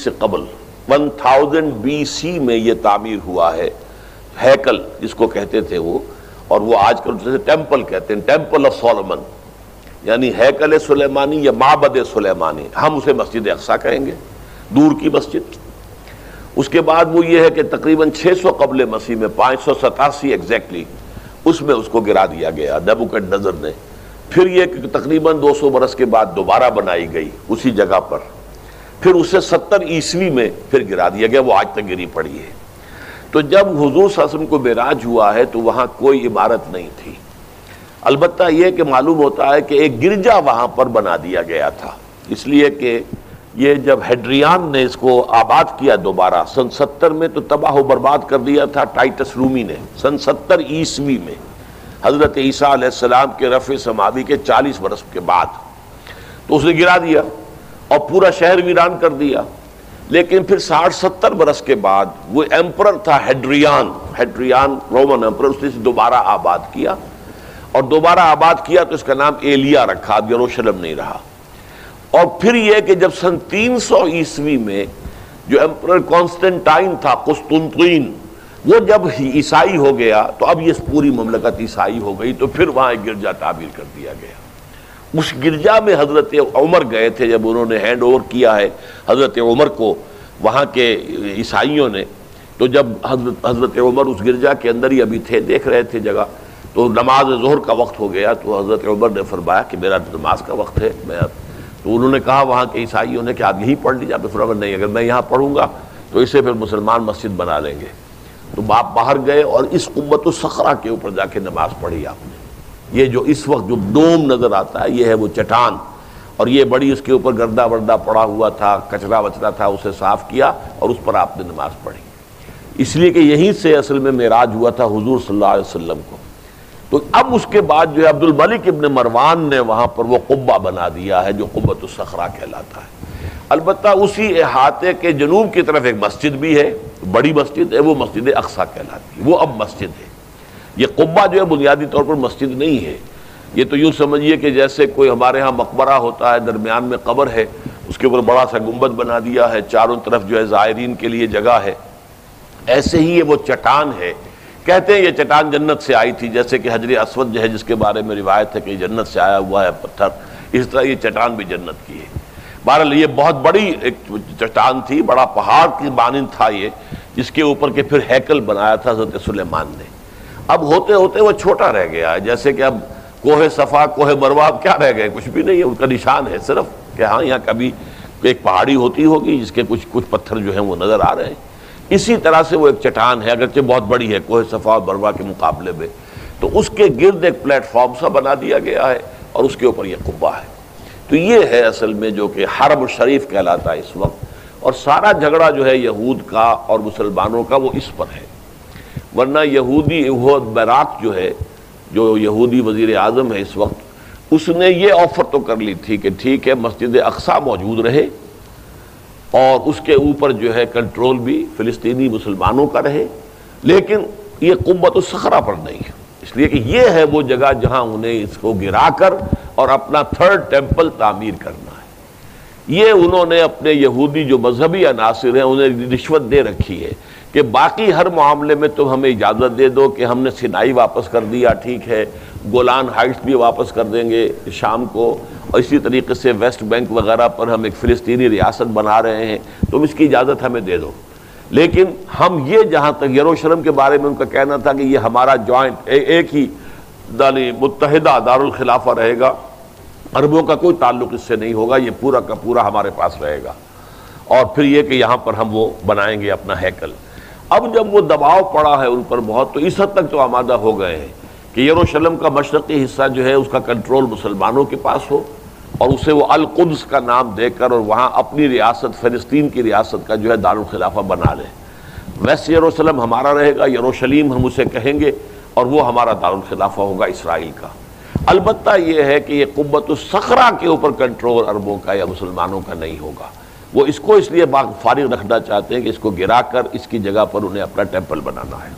سے قبل 1000 BC میں یہ تعمیر ہوا ہے ہیکل جس کو کہتے تھے وہ، اور وہ آج کل جیسے ٹیمپل کہتے ہیں، ٹیمپل آف سولومن، یعنی ہیکل سلیمانی یا معبد سلیمانی، ہم اسے مسجد اقصی کہیں گے، دور کی مسجد۔ اس کے بعد وہ یہ ہے کہ تقریباً 600 قبل مسیح میں 587 ایگزیکٹلی اس میں اس کو گرا دیا گیا نیبوکڈنیزر نے۔ پھر یہ کہ تقریباً 200 برس کے بعد دوبارہ بنائی گئی اسی جگہ پر، پھر اسے 70 عیسوی میں پھر گرا دیا گیا، وہ آج تک گری پڑی ہے۔ تو جب حضور صلی اللہ علیہ وسلم کو معراج ہوا ہے تو وہاں کوئی عمارت نہیں تھی، البتہ یہ کہ معلوم ہوتا ہے کہ ایک گرجا وہاں پر بنا دیا گیا تھا، اس لیے کہ یہ جب ہیڈریان نے اس کو آباد کیا دوبارہ سن 70 میں تو تباہ و برباد کر دیا تھا ٹائٹس رومی نے سن 70 عیسوی میں، حضرت عیسیٰ علیہ السلام کے رفع سماوی کے 40 برس کے بعد، تو اس نے گرا دیا اور پورا شہر ویران کر دیا۔ لیکن پھر 60-70 برس کے بعد وہ ایمپرر تھا ہیڈریان رومن ایمپرر، اس نے دوبارہ آباد کیا، اور دوبارہ آباد کیا تو اس کا نام ایلیا رکھا، اب یروشلم نہیں رہا۔ اور پھر یہ کہ جب سن 300 عیسوی میں جو ایمپرر کانسٹنٹائن تھا قسطنطین، وہ جب عیسائی ہو گیا تو اب یہ پوری مملکت عیسائی ہو گئی، تو پھر وہاں ایک گرجا تعمیر کر دیا گیا۔ اس گرجا میں حضرت عمر گئے تھے، جب انہوں نے ہینڈ اوور کیا ہے حضرت عمر کو وہاں کے عیسائیوں نے، تو جب حضرت عمر اس گرجا کے اندر ہی ابھی تھے، دیکھ رہے تھے جگہ، تو نماز ظہر کا وقت ہو گیا، تو حضرت عمر نے فرمایا کہ میرا نماز کا وقت ہے، تو انہوں نے کہا وہاں کے عیسائیوں نے کہ آپ یہیں پڑھ لیجیے، آپ نے فرمایا نہیں، اگر میں یہاں پڑھوں گا تو اسے پھر مسلمان مسجد بنا لیں گے۔ تو باپ باہر گئے اور اس قبۃ الصخرہ کے اوپر جا کے نماز پڑھی آپ نے۔ یہ جو اس وقت جو ڈوم نظر آتا ہے یہ ہے وہ چٹان، اور یہ بڑی اس کے اوپر گردہ وردہ پڑا ہوا تھا، کچرا وچرا تھا، اسے صاف کیا اور اس پر آپ نے نماز پڑھی، اس لیے کہ یہیں سے اصل میں معراج ہوا تھا حضور صلی اللہ علیہ وسلم کو۔ تو اب اس کے بعد جو ہے عبد الملک ابن مروان نے وہاں پر وہ قبہ بنا دیا ہے جو قبۃ الصخرہ کہلاتا ہے۔ البتہ اسی احاطے کے جنوب کی طرف ایک مسجد بھی ہے، بڑی مسجد ہے، وہ مسجد اقصی کہلاتی ہے، وہ اب مسجد ہے۔ یہ قبہ جو ہے بنیادی طور پر مسجد نہیں ہے، یہ تو یوں سمجھیے کہ جیسے کوئی ہمارے ہاں مقبرہ ہوتا ہے، درمیان میں قبر ہے، اس کے اوپر بڑا سا گنبد بنا دیا ہے، چاروں طرف جو ہے زائرین کے لیے جگہ ہے، ایسے ہی یہ وہ چٹان ہے۔ کہتے ہیں یہ چٹان جنت سے آئی تھی، جیسے کہ حجر اسود جو ہے جس کے بارے میں روایت ہے کہ جنت سے آیا ہوا ہے پتھر، اس طرح یہ چٹان بھی جنت کی ہے۔ بہرحال یہ بہت بڑی ایک چٹان تھی، بڑا پہاڑ کی مانند تھا یہ، جس کے اوپر کے پھر ہیکل بنایا تھا حضرت سلیمان نے۔ اب ہوتے ہوتے وہ چھوٹا رہ گیا ہے، جیسے کہ اب کوہ صفا کوہ مروہ اب کیا رہ گئے، کچھ بھی نہیں ہے، ان کا نشان ہے صرف کہ ہاں یہاں کبھی ایک پہاڑی ہوتی ہوگی جس کے کچھ پتھر جو ہیں وہ نظر آ رہے ہیں۔ اسی طرح سے وہ ایک چٹان ہے، اگرچہ بہت بڑی ہے کوہ صفا اور مروہ کے مقابلے میں، تو اس کے گرد ایک پلیٹ فارم سا بنا دیا گیا ہے اور اس کے اوپر یہ قبہ ہے۔ تو یہ ہے اصل میں جو کہ حرم الشریف کہلاتا ہے اس وقت، اور سارا جھگڑا جو ہے یہود کا اور مسلمانوں کا وہ اس پر ہے۔ ورنہ یہودی براق جو ہے، جو یہودی وزیر اعظم ہے اس وقت، اس نے یہ آفر تو کر لی تھی کہ ٹھیک ہے مسجد اقصی موجود رہے اور اس کے اوپر جو ہے کنٹرول بھی فلسطینی مسلمانوں کا رہے، لیکن یہ قبۃ الصخرہ پر نہیں ہے، اس لیے کہ یہ ہے وہ جگہ جہاں انہیں اس کو گرا کر اور اپنا تھرڈ ٹیمپل تعمیر کرنا ہے۔ یہ انہوں نے اپنے یہودی جو مذہبی عناصر ہیں انہیں رشوت دے رکھی ہے کہ باقی ہر معاملے میں تم ہمیں اجازت دے دو کہ ہم نے سینائی واپس کر دیا، ٹھیک ہے، گولان ہائٹس بھی واپس کر دیں گے شام کو، اور اسی طریقے سے ویسٹ بینک وغیرہ پر ہم ایک فلسطینی ریاست بنا رہے ہیں، تم اس کی اجازت ہمیں دے دو، لیکن ہم یہ جہاں تک یروشلم کے بارے میں ان کا کہنا تھا کہ یہ ہمارا جوائنٹ ایک ہی متحدہ دارالخلافہ رہے گا، عربوں کا کوئی تعلق اس سے نہیں ہوگا، یہ پورا کا پورا ہمارے پاس رہے گا، اور پھر یہ کہ یہاں پر ہم وہ بنائیں گے اپنا ہیکل۔ اب جب وہ دباؤ پڑا ہے ان پر بہت، تو اس حد تک تو آمادہ ہو گئے ہیں کہ یروشلم کا مشرقی حصہ جو ہے اس کا کنٹرول مسلمانوں کے پاس ہو، اور اسے وہ القدس کا نام دے کر اور وہاں اپنی ریاست فلسطین کی ریاست کا جو ہے دارالخلافہ بنا لیں۔ ویسٹ یروشلم ہمارا رہے گا، یروشلیم ہم اسے کہیں گے، اور وہ ہمارا دارالخلافہ ہوگا اسرائیل کا۔ البتہ یہ ہے کہ یہ قبۃ الصخرہ کے اوپر کنٹرول عربوں کا یا مسلمانوں کا نہیں ہوگا، وہ اس کو اس لیے فارغ رکھنا چاہتے ہیں کہ اس کو گرا کر اس کی جگہ پر انہیں اپنا ٹیمپل بنانا ہے۔